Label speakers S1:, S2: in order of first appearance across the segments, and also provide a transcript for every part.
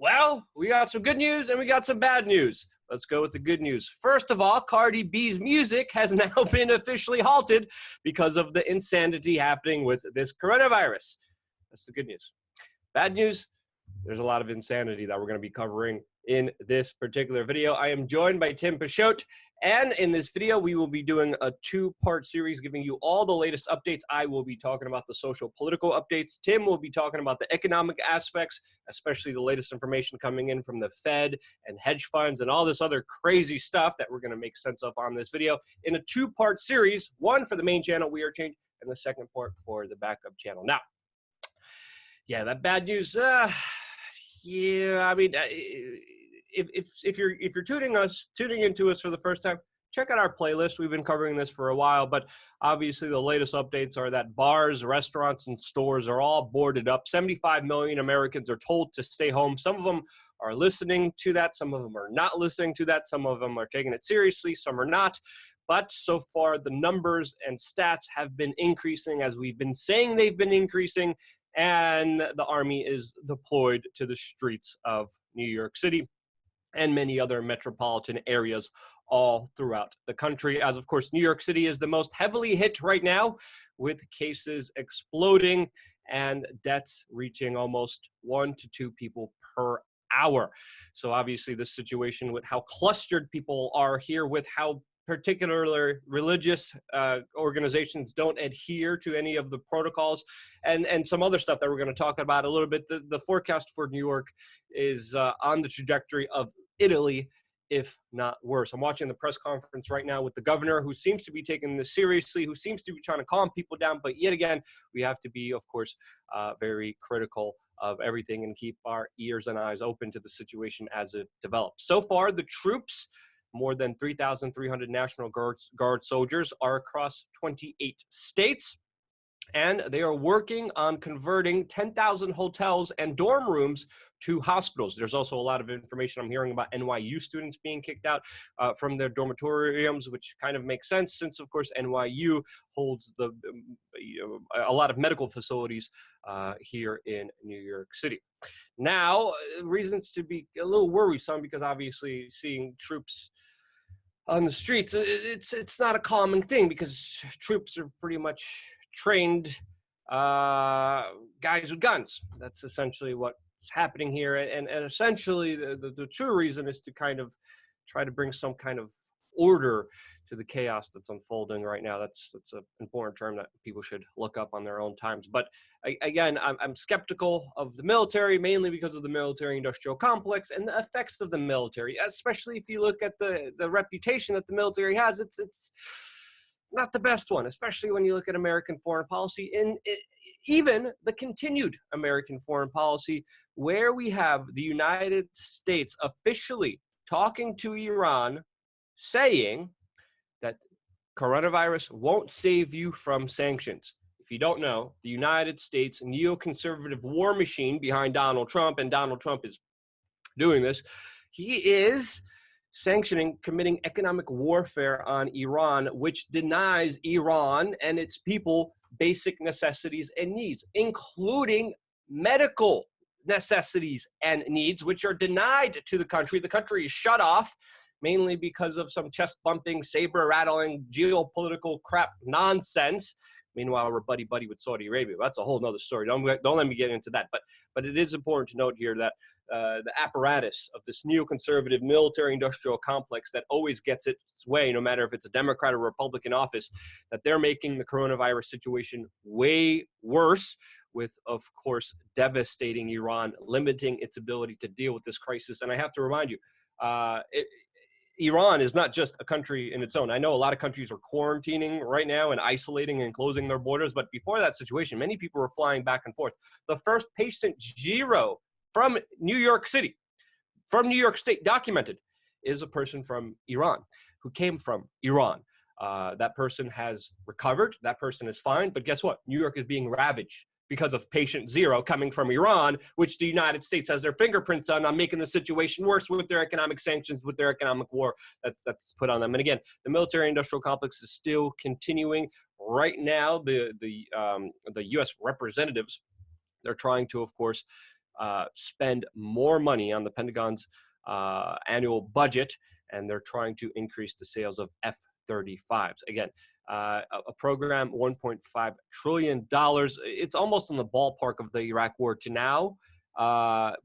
S1: Well, we got some good news and we got some bad news. Let's go with the good news. First of all, Cardi B's music has now been officially halted because of the insanity happening with this coronavirus. That's the good news. Bad news, there's a lot of insanity that we're going to be covering in this particular video. I am joined by Tim Picciott, and in this video, we will be doing a two-part series giving you all the latest updates. I will be talking about the social political updates. Tim will be talking about the economic aspects, especially the latest information coming in from the Fed and hedge funds and all this other crazy stuff that we're going to make sense of on this video in a two-part series, one for the main channel, We Are Change, and the second part for the backup channel. Now, yeah, that bad news, yeah, I mean, if you're tuning into us for the first time, check out our playlist. We've been covering this for a while, but obviously the latest updates are that bars, restaurants, and stores are all boarded up. 75 million Americans are told to stay home. Some of them are listening to that. Some of them are not listening to that. Some of them are taking it seriously. Some are not. But so far, the numbers and stats have been increasing, as we've been saying they've been increasing, and the army is deployed to the streets of New York City and many other metropolitan areas all throughout the country. As of course, New York City is the most heavily hit right now, with cases exploding and deaths reaching almost 1 to 2 people per hour. So obviously this situation with how clustered people are here, with how particular religious organizations don't adhere to any of the protocols, and some other stuff that we're going to talk about a little bit. The forecast for New York is on the trajectory of Italy, if not worse. I'm watching the press conference right now with the governor, who seems to be taking this seriously, who seems to be trying to calm people down. But yet again, we have to be, of course, very critical of everything and keep our ears and eyes open to the situation as it develops. So far, the troops, more than 3,300 National Guard soldiers, are across 28 states, and they are working on converting 10,000 hotels and dorm rooms to hospitals. There's also a lot of information I'm hearing about NYU students being kicked out from their dormitoriums, which kind of makes sense since, of course, NYU holds a lot of medical facilities here in New York City. Now, reasons to be a little worrisome, because obviously seeing troops on the streets, it's not a calming thing, because troops are pretty much trained guys with guns. That's essentially what's happening here, and essentially the true reason is to kind of try to bring some kind of order to the chaos that's unfolding right now. That's an important term that people should look up on their own times. But again, I'm skeptical of the military, mainly because of the military-industrial complex and the effects of the military, especially if you look at the reputation that the military has. It's not the best one, especially when you look at American foreign policy, and even the continued American foreign policy, where we have the United States officially talking to Iran, saying that coronavirus won't save you from sanctions. If you don't know, the United States neoconservative war machine behind Donald Trump, and Donald Trump is doing this, he is committing economic warfare on Iran, which denies Iran and its people basic necessities and needs, including medical necessities and needs, which are denied to the country. The country is shut off, mainly because of some chest-bumping, saber-rattling, geopolitical crap nonsense. Meanwhile, we're buddy-buddy with Saudi Arabia. That's a whole nother story. Don't let me get into that. But it is important to note here that the apparatus of this neoconservative military-industrial complex that always gets its way, no matter if it's a Democrat or Republican office, that they're making the coronavirus situation way worse, with, of course, devastating Iran, limiting its ability to deal with this crisis. And I have to remind you, Iran is not just a country in its own. I know a lot of countries are quarantining right now and isolating and closing their borders, but before that situation, many people were flying back and forth. The first patient zero from New York City, from New York State, documented, is a person from Iran, who came from Iran. That person has recovered. That person is fine. But guess what? New York is being ravaged because of patient zero coming from Iran, which the United States has their fingerprints on making the situation worse with their economic sanctions, with their economic war that's put on them. And again, the military-industrial complex is still continuing. Right now, the U.S. representatives, they're trying to, of course, spend more money on the Pentagon's annual budget, and they're trying to increase the sales of F-35s. Again, a program, $1.5 trillion. It's almost in the ballpark of the Iraq War to now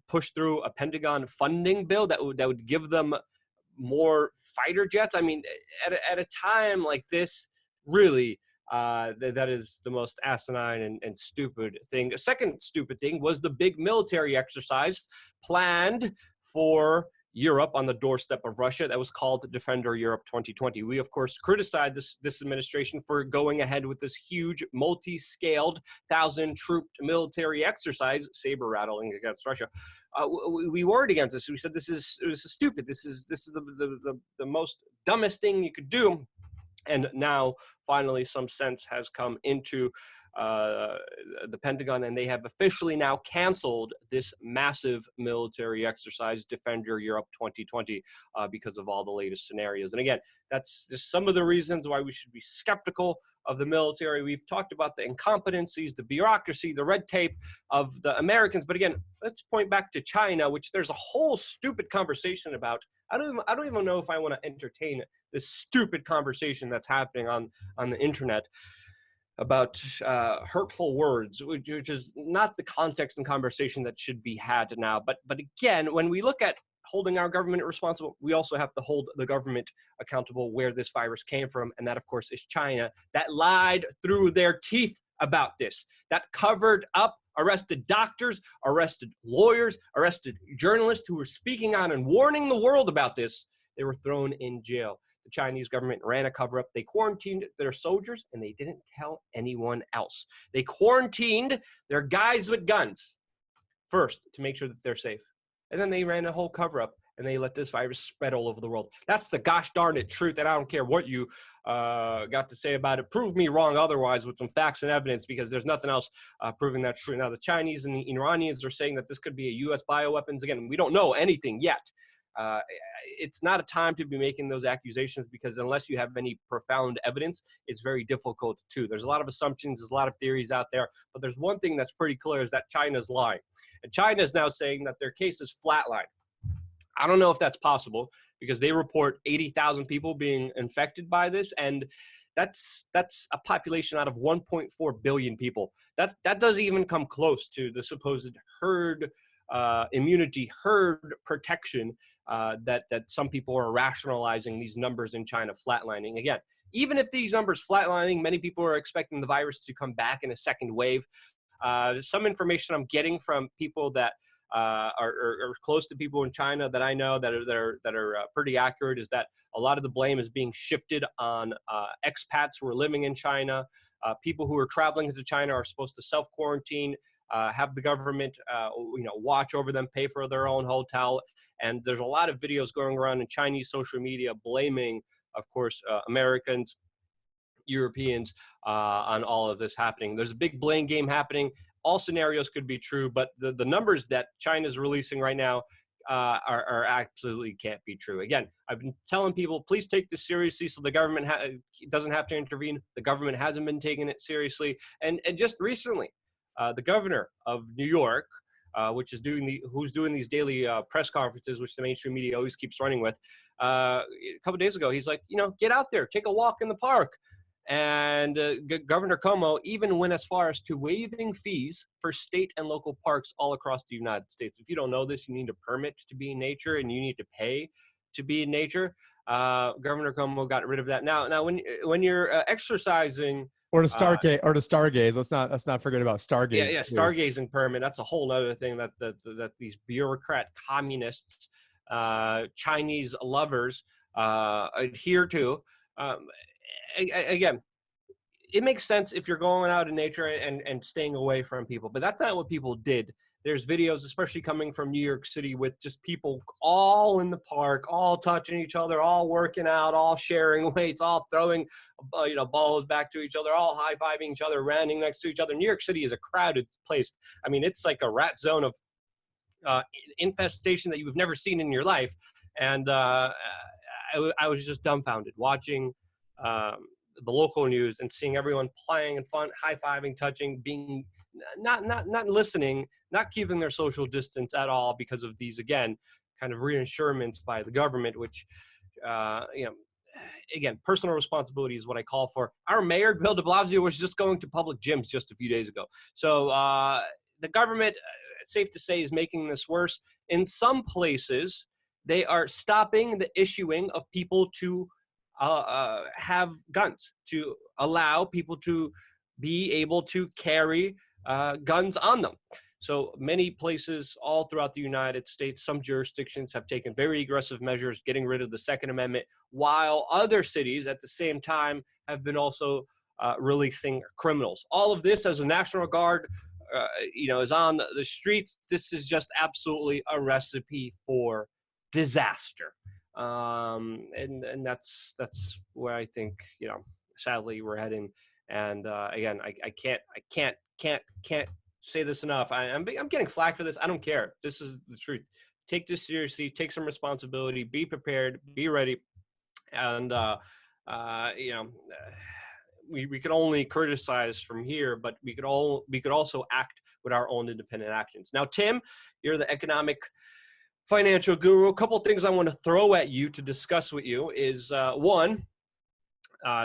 S1: push through a Pentagon funding bill that would give them more fighter jets. I mean, at a time like this, really, that is the most asinine and stupid thing. A second stupid thing was the big military exercise planned for Europe on the doorstep of Russia that was called Defender Europe 2020. We, of course, criticized this administration for going ahead with this huge multi-scaled 1,000-troop military exercise, saber rattling against Russia. We warned against this. We said this is stupid. This is the most dumbest thing you could do. And now, finally, some sense has come into the Pentagon, and they have officially now canceled this massive military exercise, Defender Europe 2020, because of all the latest scenarios. And again, that's just some of the reasons why we should be skeptical of the military. We've talked about the incompetencies, the bureaucracy, the red tape of the Americans. But again, let's point back to China, which there's a whole stupid conversation about. I don't even know if I want to entertain this stupid conversation that's happening on the internet about hurtful words, which is not the context and conversation that should be had now. But again, when we look at holding our government responsible, we also have to hold the government accountable where this virus came from. And that, of course, is China, that lied through their teeth about this, that covered up, arrested doctors, arrested lawyers, arrested journalists who were speaking on and warning the world about this. They were thrown in jail. The Chinese government ran a cover-up. They quarantined their soldiers, and they didn't tell anyone else. They quarantined their guys with guns first to make sure that they're safe. And then they ran a whole cover-up, and they let this virus spread all over the world. That's the gosh darn it truth, and I don't care what you got to say about it. Prove me wrong otherwise with some facts and evidence, because there's nothing else proving that's true. Now, the Chinese and the Iranians are saying that this could be a U.S. bioweapons. Again, we don't know anything yet. It's not a time to be making those accusations, because unless you have any profound evidence, it's very difficult to. There's a lot of assumptions, there's a lot of theories out there, but there's one thing that's pretty clear, is that China's lying. And China is now saying that their case is flatlined. I don't know if that's possible, because they report 80,000 people being infected by this, and that's a population out of 1.4 billion people. That doesn't even come close to the supposed herd immunity, herd protection that some people are rationalizing these numbers in China flatlining. Again, even if these numbers flatlining, many people are expecting the virus to come back in a second wave. Some information I'm getting from people that are close to people in China that I know that are pretty accurate, is that a lot of the blame is being shifted on expats who are living in China. People who are traveling to China are supposed to self-quarantine, have the government watch over them, pay for their own hotel. And there's a lot of videos going around in Chinese social media blaming, of course, Americans, Europeans on all of this happening. There's a big blame game happening. All scenarios could be true, but the numbers that China's releasing right now are absolutely can't be true. Again, I've been telling people, please take this seriously so the government doesn't have to intervene. The government hasn't been taking it seriously. And just recently, the governor of New York, who's doing these daily press conferences, which the mainstream media always keeps running with, a couple of days ago, he's like, get out there, take a walk in the park. And Governor Cuomo even went as far as to waiving fees for state and local parks all across the United States. If you don't know this, you need a permit to be in nature, and you need to pay to be in nature. Governor Cuomo got rid of that. Now, when you're exercising,
S2: or to stargaze, let's not forget about stargaze.
S1: Yeah, stargazing permit. That's a whole other thing that these bureaucrat communists, Chinese lovers adhere to. Again, it makes sense if you're going out in nature and staying away from people, but that's not what people did. There's videos, especially coming from New York City, with just people all in the park, all touching each other, all working out, all sharing weights, all throwing balls back to each other, all high-fiving each other, running next to each other. New York City is a crowded place. I mean, it's like a rat zone of infestation that you've never seen in your life. And I was just dumbfounded watching the local news and seeing everyone playing and fun, high-fiving, touching, being not listening, not keeping their social distance at all because of these, again, kind of reassurances by the government, which, again, personal responsibility is what I call for. Our mayor, Bill de Blasio, was just going to public gyms just a few days ago. So the government, safe to say, is making this worse. In some places, they are stopping the issuing of people to have guns, to allow people to be able to carry guns on them. So many places all throughout the United States, some jurisdictions have taken very aggressive measures getting rid of the Second Amendment, while other cities at the same time have been also releasing criminals. All of this as a National Guard is on the streets. This is just absolutely a recipe for disaster. And that's where I think, sadly we're heading. And again, I can't say this enough. I'm getting flack for this. I don't care. This is the truth. Take this seriously. Take some responsibility. Be prepared. Be ready. And we could only criticize from here, but we could also act with our own independent actions. Now, Tim, you're the economic financial guru. A couple of things I want to throw at you to discuss with you is one.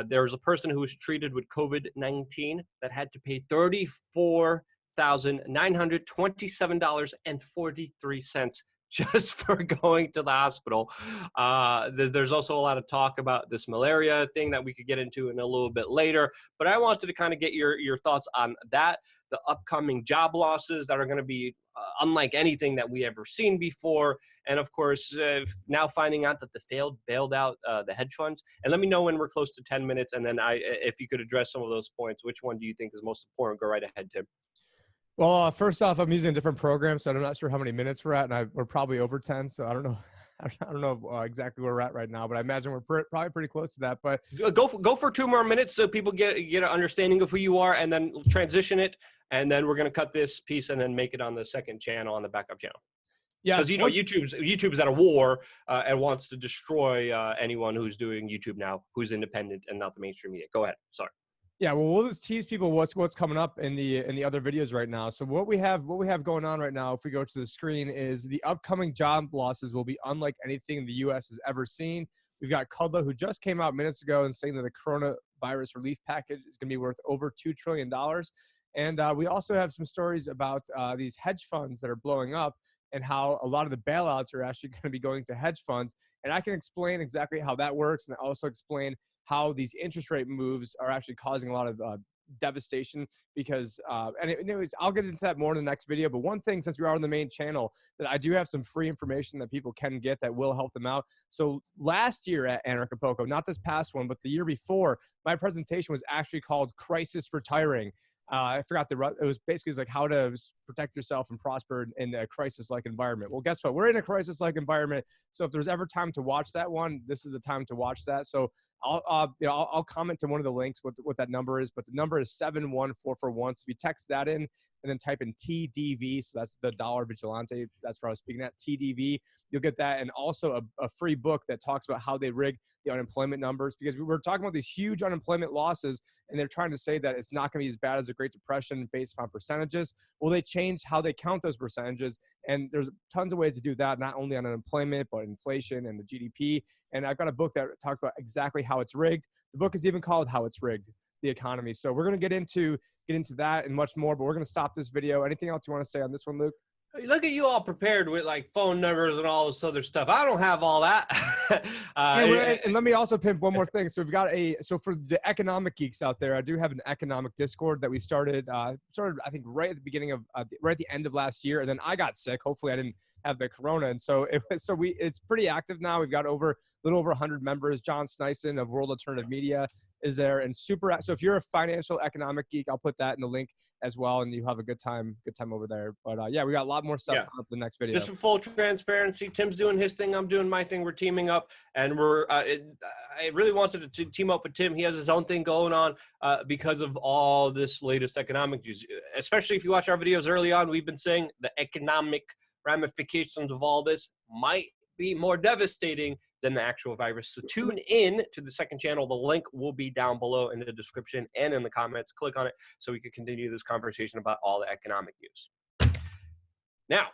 S1: There's a person who was treated with COVID-19 that had to pay $34,927.43 just for going to the hospital. There's also a lot of talk about this malaria thing that we could get into in a little bit later. But I wanted to kind of get your thoughts on that, the upcoming job losses that are going to be unlike anything that we ever seen before. And of course, now finding out that the bailed out the hedge funds. And let me know when we're close to 10 minutes. And then if you could address some of those points, which one do you think is most important? Go right ahead, Tim.
S2: Well, first off, I'm using a different program, so I'm not sure how many minutes we're at, and we're probably over 10. So I don't know. I don't know exactly where we're at right now, but I imagine we're probably pretty close to that. But
S1: go for 2 more minutes so people get an understanding of who you are, and then transition it, and then we're going to cut this piece and then make it on the second channel, on the backup channel. Yeah, because YouTube's at a war and wants to destroy anyone who's doing YouTube now, who's independent and not the mainstream media. Go ahead. Sorry.
S2: Yeah, well, we'll just tease people what's coming up in the other videos right now. So what we have going on right now, if we go to the screen, is the upcoming job losses will be unlike anything the U.S. has ever seen. We've got Kudlow, who just came out minutes ago and saying that the coronavirus relief package is going to be worth over $2 trillion. And we also have some stories about these hedge funds that are blowing up and how a lot of the bailouts are actually going to be going to hedge funds. And I can explain exactly how that works, and also explain how these interest rate moves are actually causing a lot of devastation because, anyways, I'll get into that more in the next video. But one thing, since we are on the main channel, that I do have some free information that people can get that will help them out. So last year at Anarchapulco, not this past one, but the year before, my presentation was actually called Crisis Retiring. I forgot it was basically like how to protect yourself and prosper in a crisis-like environment. Well, guess what? We're in a crisis-like environment. So if there's ever time to watch that one, this is the time to watch that. So I'll comment to one of the links what that number is, but the number is 71441. So if you text that in and then type in TDV, so that's the Dollar Vigilante, that's what I was speaking at, TDV, you'll get that, and also a free book that talks about how they rig the unemployment numbers, because we were talking about these huge unemployment losses, and they're trying to say that it's not going to be as bad as the Great Depression based on percentages. Well, they changed how they count those percentages, and there's tons of ways to do that, not only on unemployment, but inflation and the GDP. And I've got a book that talks about exactly how it's rigged. The book is even called How It's Rigged, the Economy. So we're going to get into that and much more, but we're going to stop this video. Anything else you want to say on this one, Luke?
S1: Look at you all prepared with like phone numbers and all this other stuff. I don't have all that.
S2: And let me also pimp one more thing. So we've got so for the economic geeks out there, I do have an economic Discord that we started I think right at the beginning of right at the end of last year, and then I got sick. Hopefully I didn't have the corona, and so it's pretty active now. We've got a little over 100 members. John Snyson of World Alternative Media is there, and so if you're a financial economic geek, I'll put that in the link as well, and you have a good time over there. But yeah, we got a lot more stuff coming up in the next video.
S1: Just for full transparency, Tim's doing his thing, I'm doing my thing. We're teaming up, and I really wanted to team up with Tim. He has his own thing going on because of all this latest economic news. Especially if you watch our videos early on, we've been saying the economic ramifications of all this might be more devastating than the actual virus. So tune in to the second channel. The link will be down below in the description and in the comments. Click on it so we can continue this conversation about all the economic news. Now,